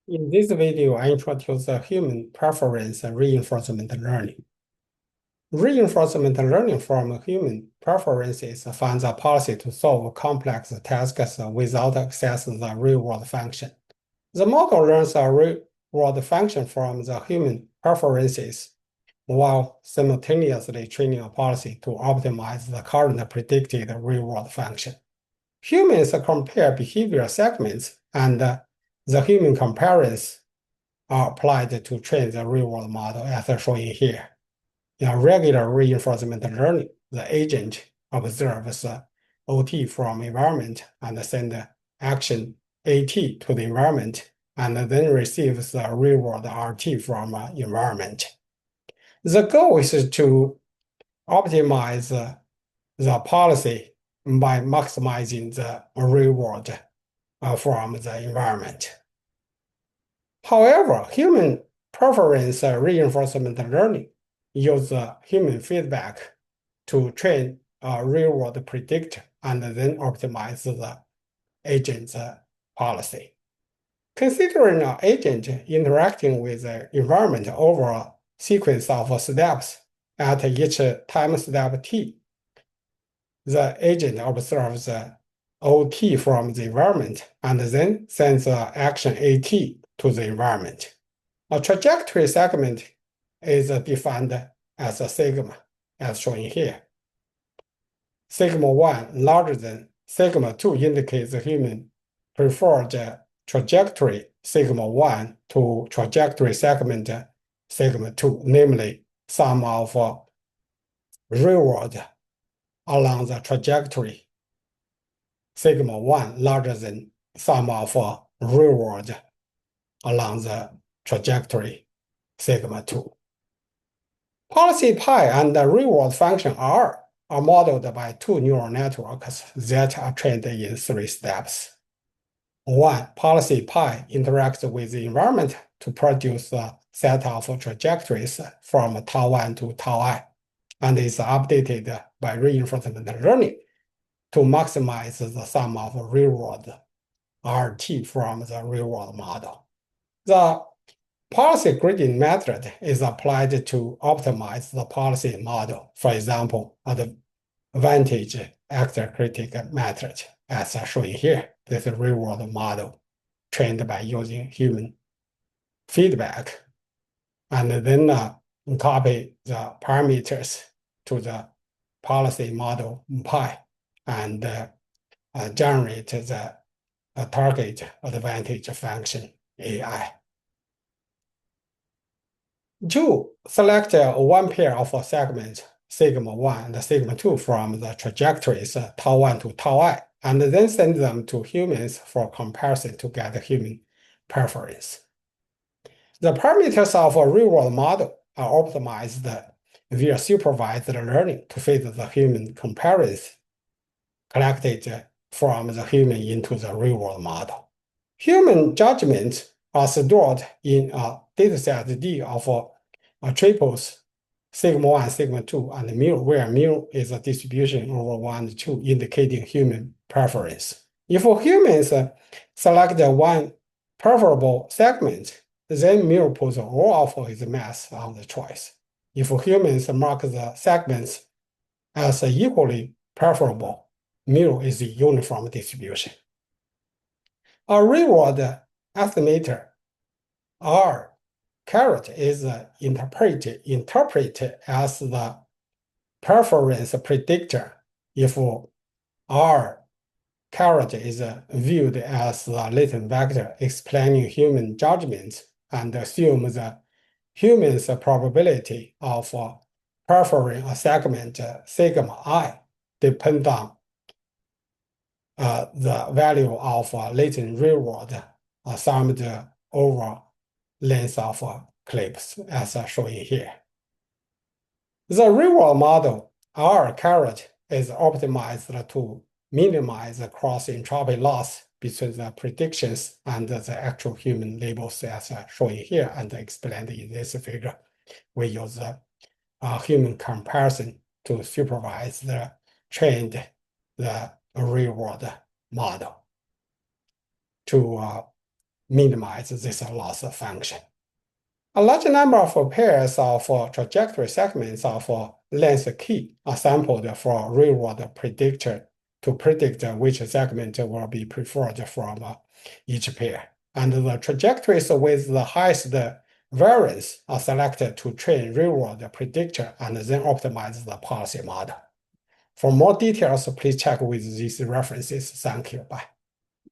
In this video, I introduce the human preference reinforcement learning. Reinforcement learning from human preferences finds a policy to solve complex tasks without accessing the real-world function. The model learns a real-world function from the human preferences while simultaneously training a policy to optimize the current predicted real-world function. Humans compare behavior segments, and the human comparisons are applied to train the real-world model as shown here. In regular reinforcement learning, the agent observes OT from environment and sends action AT to the environment, and then receives the real-world RT from environment. The goal is to optimize the policy by maximizing the reward from the environment. However, human preference reinforcement learning uses human feedback to train a real-world predictor and then optimize the agent's policy. Considering an agent interacting with the environment over a sequence of steps at each time step t, the agent observes OT from the environment and then sends action AT to the environment. A trajectory segment is defined as a sigma, as shown here. Sigma 1 larger than sigma 2 indicates the human preferred trajectory sigma 1 to trajectory segment sigma 2, namely sum of reward along the trajectory sigma 1 larger than sum of reward along the trajectory sigma 2. Policy pi and the reward function R are modeled by two neural networks that are trained in 3 steps. 1. Policy pi interacts with the environment to produce a set of trajectories from tau 1 to tau I, and is updated by reinforcement learning to maximize the sum of reward RT from the real-world model. The policy gradient method is applied to optimize the policy model. For example, advantage actor critic method, as shown here. This is real-world model trained by using human feedback, and then copy the parameters to the policy model pi and generate the target advantage function AI. To select one pair of segments, sigma 1 and sigma 2 from the trajectories tau 1 to tau I, and then send them to humans for comparison to get human preference. The parameters of a real-world model are optimized via supervised learning to fit the human comparison collected from the human into the real-world model. Human judgments are stored in a dataset D of triples sigma 1, sigma 2, and mu, where mu is a distribution over 1 and 2, indicating human preference. If humans select one preferable segment, then mu puts all of its mass on the choice. If humans mark the segments as equally preferable, mu is the uniform distribution. A reward estimator, R caret, is interpreted as the preference predictor if R caret is viewed as the latent vector explaining human judgments and assume the human's probability of preferring a segment sigma I depend on the value of latent reward summed over length of clips, as shown here. The real-world model R caret is optimized to minimize the cross-entropy loss between the predictions and the actual human labels, as shown here and explained in this figure. We use a human comparison to supervise the real-world model to minimize this loss function. A large number of pairs of trajectory segments of length k are sampled for real-world predictor to predict which segment will be preferred from each pair. And the trajectories with the highest variance are selected to train real-world predictor and then optimize the policy model. For more details, please check with these references. Thank you. Bye.